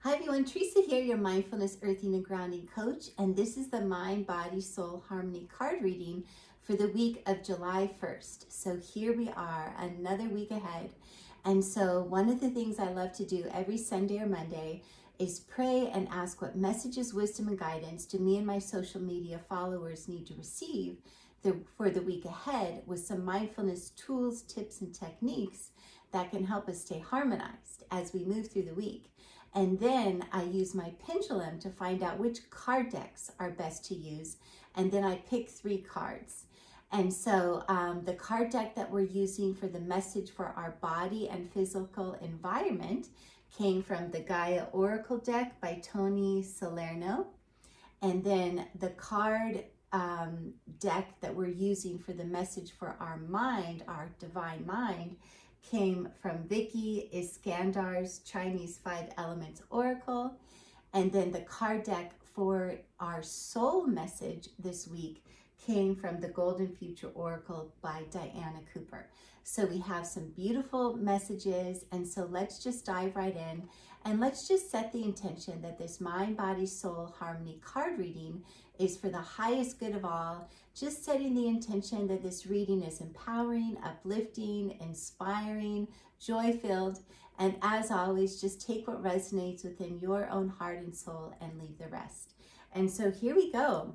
Hi everyone, Treeesa here, your mindfulness, earthing, and grounding coach, and this is the Mind, Body, Soul Harmony card reading for the week of July 1st. So here we are, another week ahead. And so one of the things I love to do every Sunday or Monday is pray and ask what messages, wisdom, and guidance do me and my social media followers need to receive for the week ahead, with some mindfulness tools, tips, and techniques that can help us stay harmonized as we move through the week. And then I use my pendulum to find out which card decks are best to use. And then I pick 3 cards. And so the card deck that we're using for the message for our body and physical environment came from the Gaia Oracle deck by Toni, Salerno. And then the card deck that we're using for the message for our mind, our divine mind, came from Vicki, Iskandar's Chinese 5 Elements Oracle. And then the card deck for our soul message this week came from the Golden Future Oracle by Diana Cooper. So we have some beautiful messages, and so let's just dive right in, and let's just set the intention that this Mind, Body, Soul Harmony card reading is for the highest good of all. Just setting the intention that this reading is empowering, uplifting, inspiring, joy-filled, and as always, just take what resonates within your own heart and soul and leave the rest. And so here we go.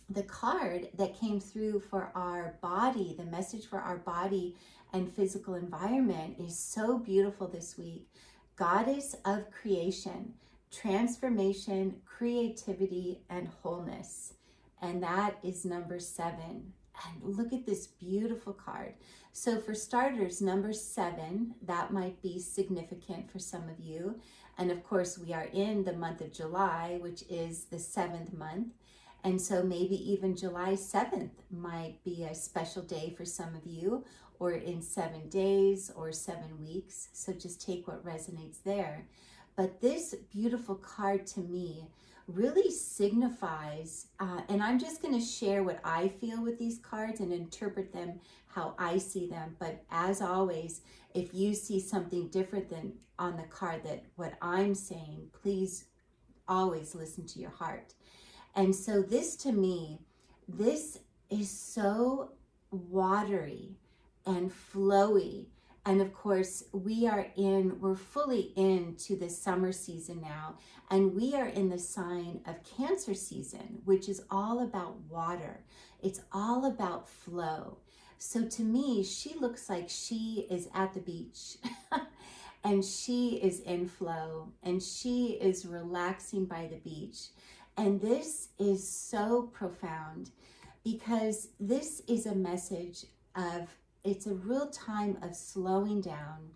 The card that came through for our body, the message for our body and physical environment, is so beautiful this week. Goddess of creation, transformation, creativity, and wholeness. And that is number 7. And look at this beautiful card. So for starters, number 7, that might be significant for some of you. And of course, we are in the month of July, which is the 7th month. And so maybe even July 7th might be a special day for some of you, or in 7 days or 7 weeks. So just take what resonates there. But this beautiful card to me really signifies, and I'm just going to share what I feel with these cards and interpret them how I see them. But as always, if you see something different than on the card that what I'm saying, please always listen to your heart. And so this to me, this is so watery and flowy. And of course, we're fully into the summer season now, and we are in the sign of Cancer season, which is all about water. It's all about flow. So to me, she looks like she is at the beach and she is in flow and she is relaxing by the beach. And this is so profound because this is a message of, it's a real time of slowing down.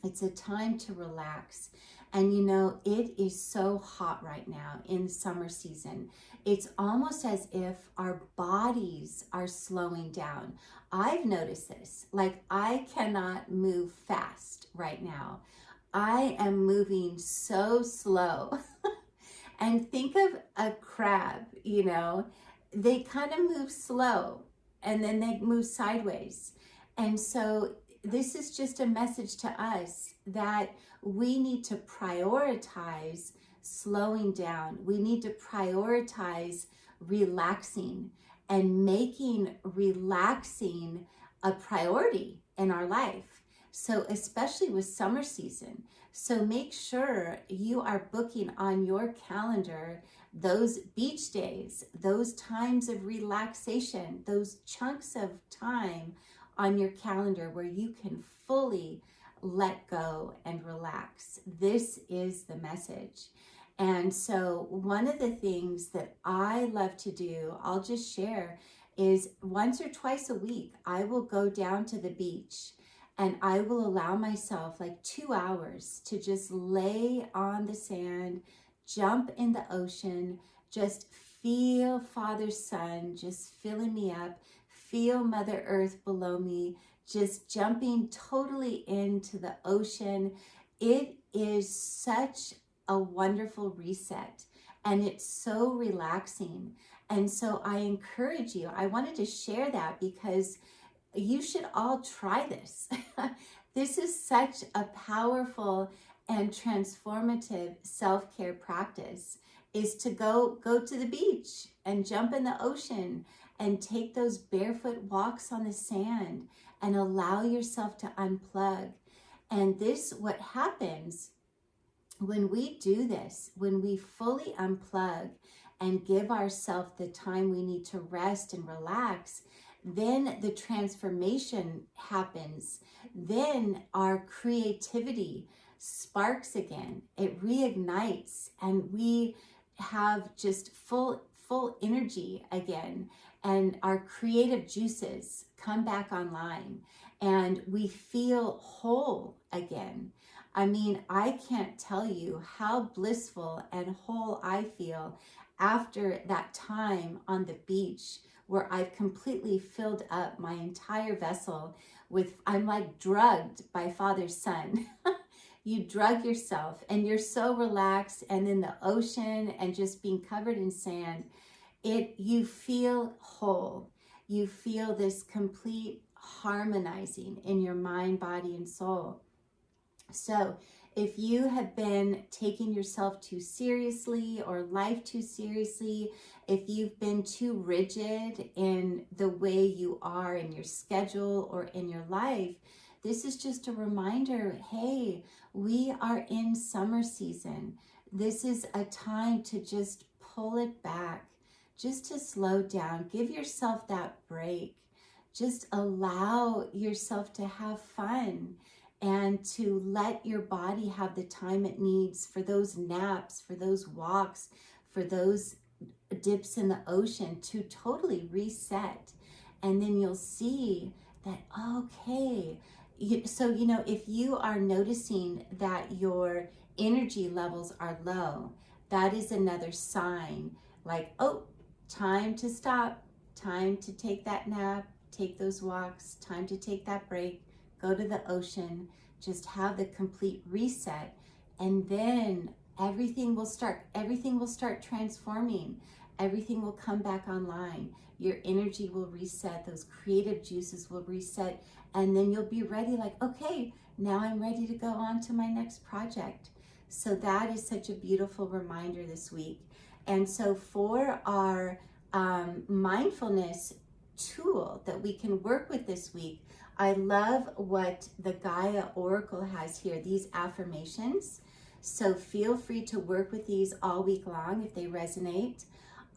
It's a time to relax. And you know, it is so hot right now in summer season. It's almost as if our bodies are slowing down. I've noticed this. Like, I cannot move fast right now. I am moving so slow. And think of a crab, you know, they kind of move slow and then they move sideways. And so this is just a message to us that we need to prioritize slowing down. We need to prioritize relaxing and making relaxing a priority in our life. So especially with summer season. So make sure you are booking on your calendar those beach days, those times of relaxation, those chunks of time on your calendar where you can fully let go and relax. This is the message. And so one of the things that I love to do, I'll just share, is once or twice a week, I will go down to the beach and I will allow myself like 2 hours to just lay on the sand, jump in the ocean, just feel Father Sun just filling me up, feel Mother Earth below me, just jumping totally into the ocean. It is such a wonderful reset and it's so relaxing. And so I encourage you, I wanted to share that because you should all try this. This is such a powerful and transformative self-care practice is to go to the beach and jump in the ocean and take those barefoot walks on the sand and allow yourself to unplug. And this, what happens when we do this, when we fully unplug and give ourselves the time we need to rest and relax, then the transformation happens. Then our creativity sparks again. It reignites, and we have just full energy again, and our creative juices come back online, and we feel whole again. I mean, I can't tell you how blissful and whole I feel after that time on the beach, where I've completely filled up my entire vessel with, I'm like drugged by Father's Son. You drug yourself and you're so relaxed, and in the ocean and just being covered in sand, you feel whole. You feel this complete harmonizing in your mind, body, and soul. So if you have been taking yourself too seriously or life too seriously, if you've been too rigid in the way you are in your schedule or in your life, this is just a reminder, hey, we are in summer season. This is a time to just pull it back, just to slow down. Give yourself that break. Just allow yourself to have fun and to let your body have the time it needs for those naps, for those walks, for those dips in the ocean, to totally reset. And then you'll see that, okay, so, if you are noticing that your energy levels are low, that is another sign, like, oh, time to stop, time to take that nap, take those walks, time to take that break, go to the ocean, just have the complete reset, and then everything will start transforming. Everything will come back online. Your energy will reset, those creative juices will reset, and then you'll be ready, like, okay, now I'm ready to go on to my next project. So that is such a beautiful reminder this week. And so for our mindfulness tool that we can work with this week, I love what the Gaia Oracle has here, these affirmations. So feel free to work with these all week long if they resonate.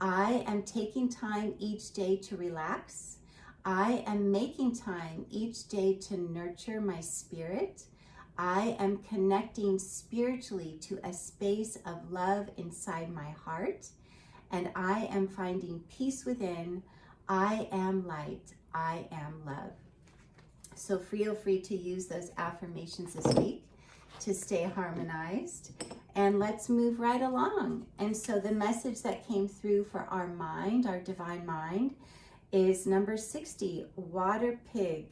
I am taking time each day to relax. I am making time each day to nurture my spirit. I am connecting spiritually to a space of love inside my heart. And I am finding peace within. I am light. I am love. So feel free to use those affirmations this week to stay harmonized. And let's move right along. And so the message that came through for our mind, our divine mind, is number 60, water pig,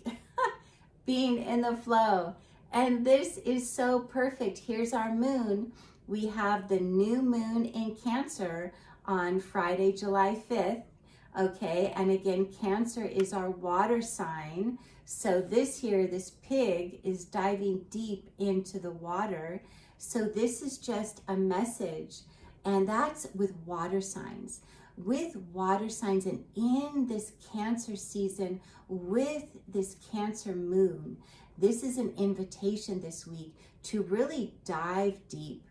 being in the flow. And this is so perfect. Here's our moon. We have the new moon in Cancer on Friday, July 5th. Okay, and again, Cancer is our water sign. So this pig is diving deep into the water. So this is just a message, and that's with water signs. With water signs, and in this Cancer season, with this Cancer moon, this is an invitation this week to really dive deep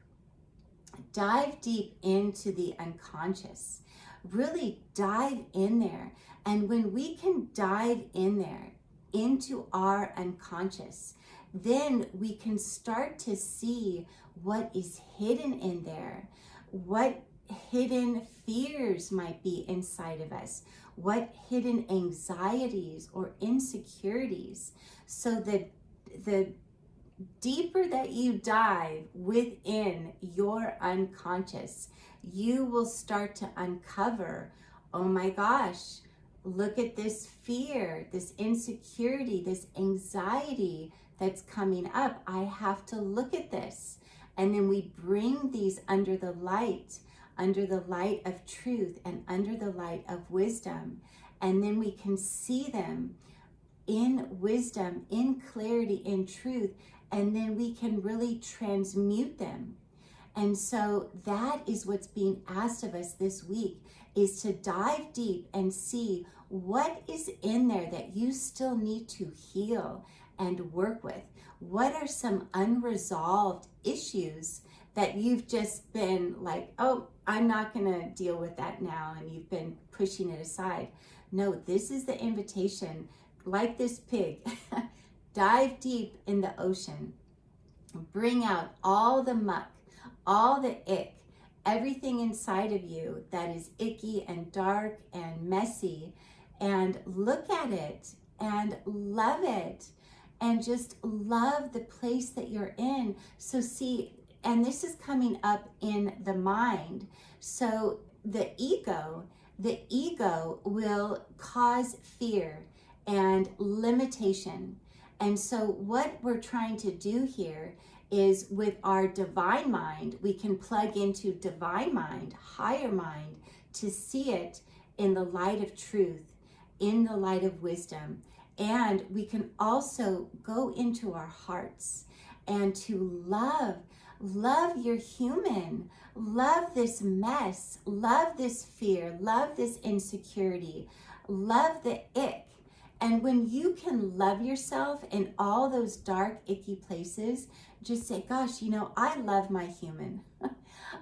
into the unconscious. Really dive in there. And when we can dive in there into our unconscious, then we can start to see what is hidden in there, what hidden fears might be inside of us, what hidden anxieties or insecurities. So the deeper that you dive within your unconscious, you will start to uncover, oh my gosh, look at this fear, this insecurity, this anxiety that's coming up. I have to look at this. And then we bring these under the light of truth and under the light of wisdom. And then we can see them in wisdom, in clarity, in truth. and then we can really transmute them. And so that is what's being asked of us this week, is to dive deep and see what is in there that you still need to heal and work with. What are some unresolved issues that you've just been like, oh, I'm not gonna deal with that now, and you've been pushing it aside. No, this is the invitation, like this pig, dive deep in the ocean, bring out all the muck, all the ick, everything inside of you that is icky and dark and messy, and look at it and love it, and just love the place that you're in. So see, and this is coming up in the mind. So the ego will cause fear and limitation. And so what we're trying to do here is, with our divine mind, we can plug into divine mind, higher mind, to see it in the light of truth, in the light of wisdom. And we can also go into our hearts and to love your human, love this mess, love this fear, love this insecurity, love the ick. And when you can love yourself in all those dark, icky places, just say, gosh, you know, I love my human.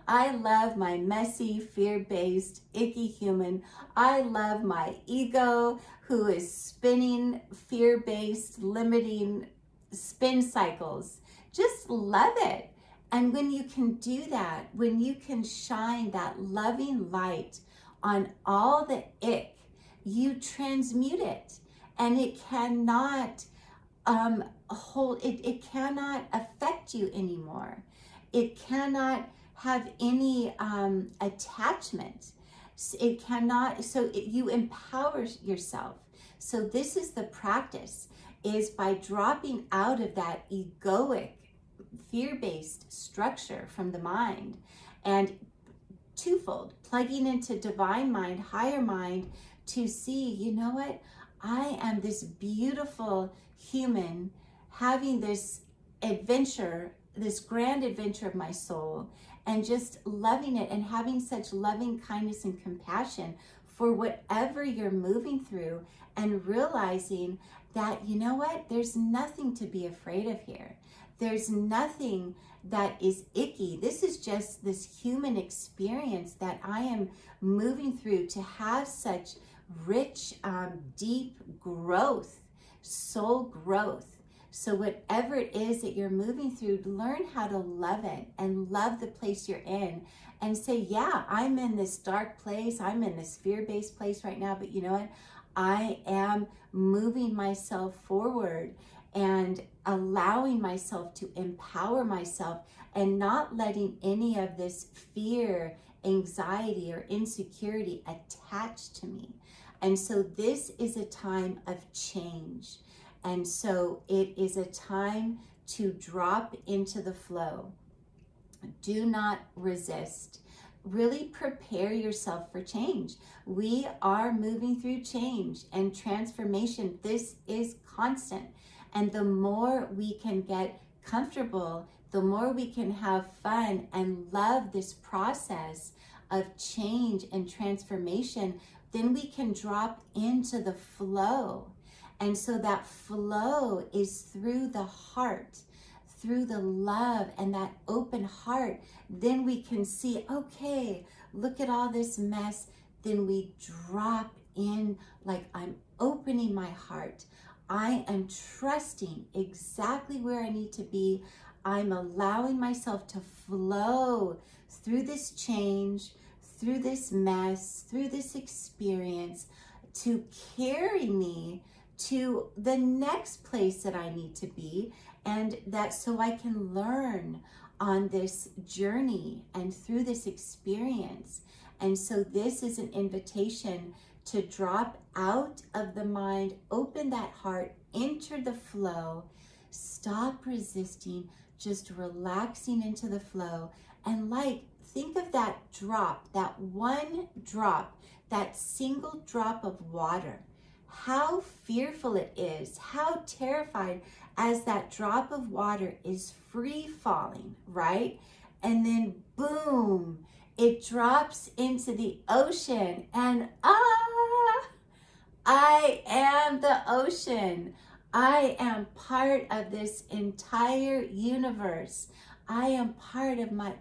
I love my messy, fear-based, icky human. I love my ego, who is spinning fear-based, limiting spin cycles. Just love it. And when you can do that, when you can shine that loving light on all the ick, you transmute it. And it cannot it cannot affect you anymore. It cannot have any attachment. It cannot, you empower yourself. So this is the practice, is by dropping out of that egoic, fear-based structure from the mind, and twofold, plugging into divine mind, higher mind, to see, you know what, I am this beautiful human having this adventure, this grand adventure of my soul, and just loving it and having such loving kindness and compassion for whatever you're moving through, and realizing that, you know what, there's nothing to be afraid of here. There's nothing that is icky. This is just this human experience that I am moving through to have such rich, deep growth, soul growth. So whatever it is that you're moving through, learn how to love it and love the place you're in, and say, yeah, I'm in this dark place, I'm in this fear-based place right now, but you know what? I am moving myself forward and allowing myself to empower myself, and not letting any of this fear, anxiety, or insecurity attach to me. And so this is a time of change. And so it is a time to drop into the flow. Do not resist. Really prepare yourself for change. We are moving through change and transformation. This is constant. And the more we can get comfortable, the more we can have fun and love this process of change and transformation, then we can drop into the flow. And so that flow is through the heart, through the love and that open heart. Then we can see, okay, look at all this mess. Then we drop in, like, I'm opening my heart. I am trusting exactly where I need to be. I'm allowing myself to flow through this change, through this mess, through this experience, to carry me to the next place that I need to be, and that so I can learn on this journey and through this experience. And so this is an invitation to drop out of the mind, open that heart, enter the flow, stop resisting, just relaxing into the flow. And think of that drop, that one drop, that single drop of water, how fearful it is, how terrified as that drop of water is free falling, right? And then boom, it drops into the ocean, and I am the ocean. I am part of this entire universe. I am part of my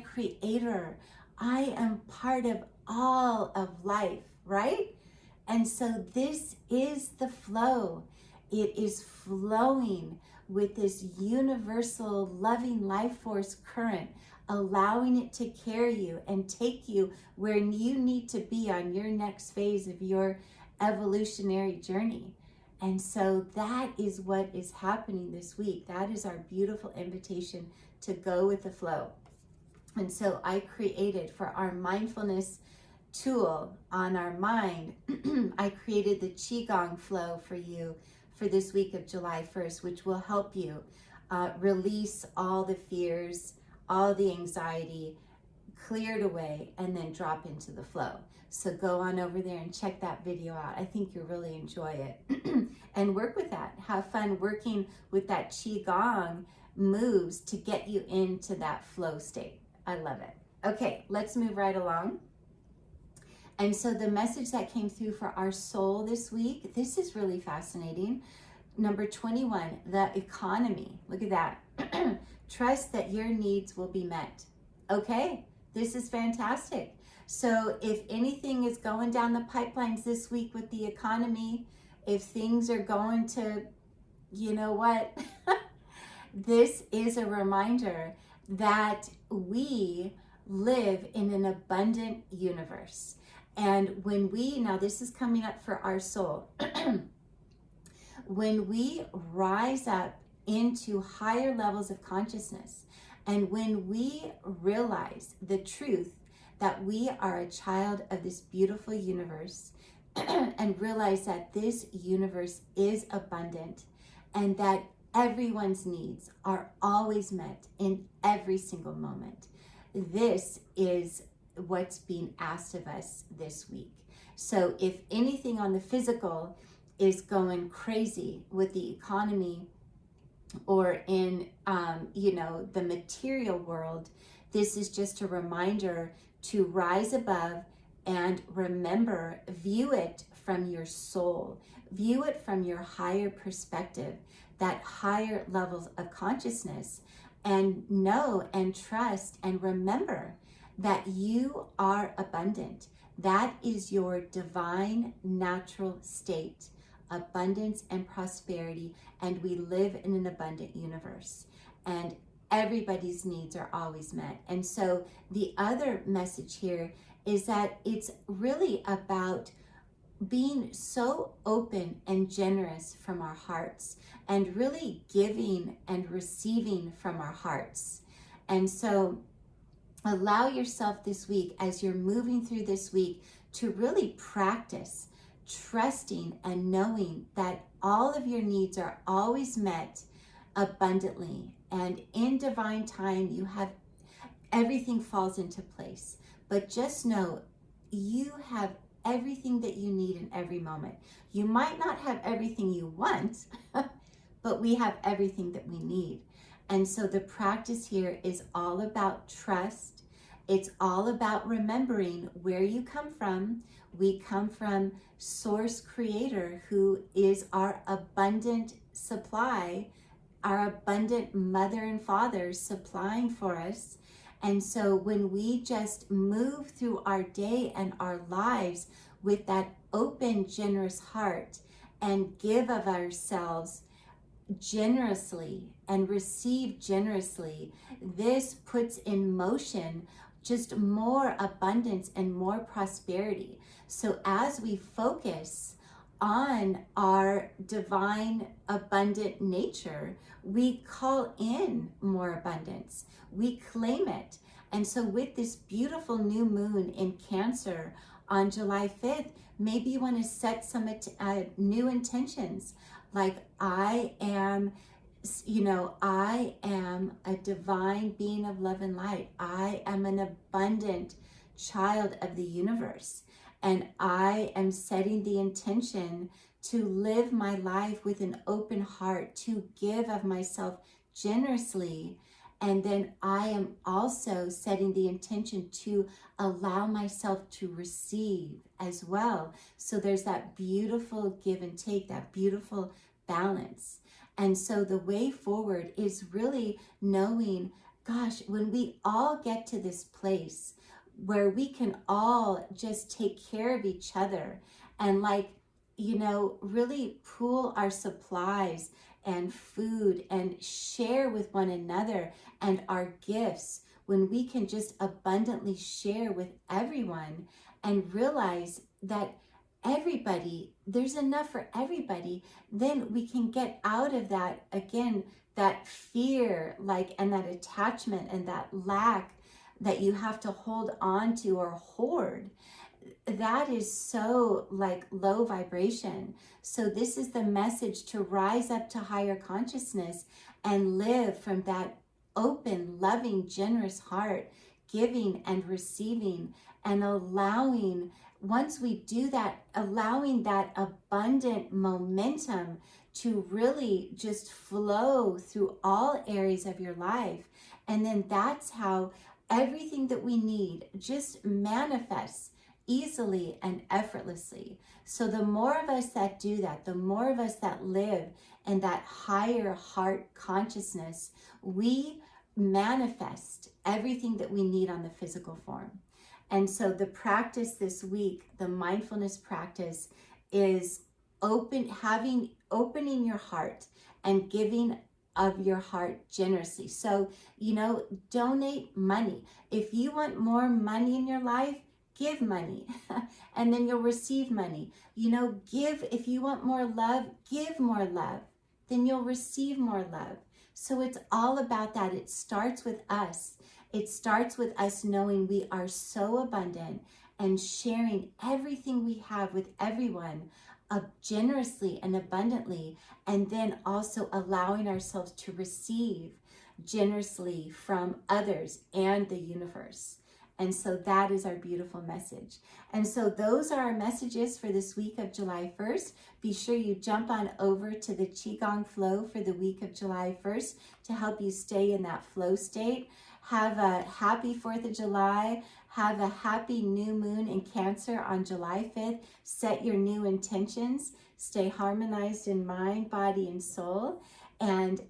creator. I am part of all of life, right? And so this is the flow. It is flowing with this universal loving life force current, allowing it to carry you and take you where you need to be on your next phase of your evolutionary journey. And so that is what is happening this week. That is our beautiful invitation to go with the flow. And so I created for our mindfulness tool on our mind, I created the Qi Gong flow for you for this week of July 1st, which will help you release all the fears, all the anxiety, clear it away, and then drop into the flow. So go on over there and check that video out. I think you'll really enjoy it. And work with that. Have fun working with that Qi Gong moves to get you into that flow state. I love it. Okay, let's move right along. And so the message that came through for our soul this week, this is really fascinating. Number 21, the economy. Look at that. Trust that your needs will be met. Okay, this is fantastic. So if anything is going down the pipelines this week with the economy, if things are going to, you know what, this is a reminder that we live in an abundant universe. And when we, now this is coming up for our soul, when we rise up into higher levels of consciousness, and when we realize the truth that we are a child of this beautiful universe, and realize that this universe is abundant, and that everyone's needs are always met in every single moment. This is what's being asked of us this week. So if anything on the physical is going crazy with the economy or in, the material world, this is just a reminder to rise above and remember, view it from your soul, view it from your higher perspective, that higher levels of consciousness, and know and trust and remember that you are abundant. That is your divine natural state, abundance and prosperity, and we live in an abundant universe, and everybody's needs are always met. And so the other message here is that it's really about being so open and generous from our hearts, and really giving and receiving from our hearts. And so allow yourself this week, as you're moving through this week, to really practice trusting and knowing that all of your needs are always met abundantly, and in divine time you have everything falls into place. But just know you have everything that you need in every moment. You might not have everything you want, but we have everything that we need. And so the practice here is all about trust. It's all about remembering where you come from. We come from Source Creator, who is our abundant supply, our abundant mother and father supplying for us. And so when we just move through our day and our lives with that open, generous heart, and give of ourselves generously and receive generously, this puts in motion just more abundance and more prosperity. So as we focus on our divine abundant nature, we call in more abundance. We claim it. And so with this beautiful new moon in Cancer on July 5th, maybe you want to set some new intentions, like I am a divine being of love and light. I am an abundant child of the universe. And I am setting the intention to live my life with an open heart, to give of myself generously. And then I am also setting the intention to allow myself to receive as well. So there's that beautiful give and take, that beautiful balance. And so the way forward is really knowing, gosh, when we all get to this place where we can all just take care of each other and really pool our supplies and food and share with one another and our gifts, when we can just abundantly share with everyone and realize that there's enough for everybody, then we can get out of that, again, that fear, and that attachment and that lack that you have to hold on to or hoard. That is so low vibration. So this is the message to rise up to higher consciousness and live from that open, loving, generous heart, giving and receiving, and allowing, once we do that, allowing that abundant momentum to really just flow through all areas of your life. And then that's how everything that we need just manifests easily and effortlessly. So the more of us that do that, the more of us that live in that higher heart consciousness, we manifest everything that we need on the physical form. And so the practice this week, the mindfulness practice, is opening your heart and giving of your heart generously. So, donate money. If you want more money in your life, give money and then you'll receive money. Give, if you want more love, give more love, then you'll receive more love. So it's all about that. It starts with us. It starts with us knowing we are so abundant and sharing everything we have with everyone generously and abundantly, and then also allowing ourselves to receive generously from others and the universe. And so that is our beautiful message. And so those are our messages for this week of July 1st. Be sure you jump on over to the Qi Gong flow for the week of July 1st to help you stay in that flow state. Have a happy 4th of July. Have a happy new moon in Cancer on July 5th. Set your new intentions. Stay harmonized in mind, body, and soul. And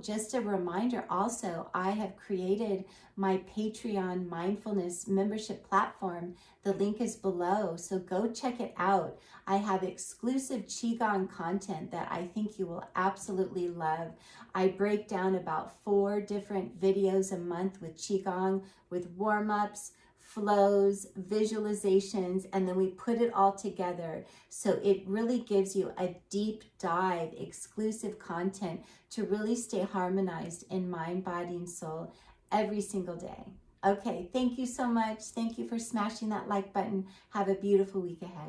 just a reminder also, I have created my Patreon mindfulness membership platform. The link is below, so go check it out. I have exclusive Qigong content that I think you will absolutely love. I break down about 4 different videos a month with Qigong, with warm-ups, flows, visualizations, and then we put it all together. So it really gives you a deep dive, exclusive content to really stay harmonized in mind, body, and soul every single day. Okay, thank you so much. Thank you for smashing that like button. Have a beautiful week ahead.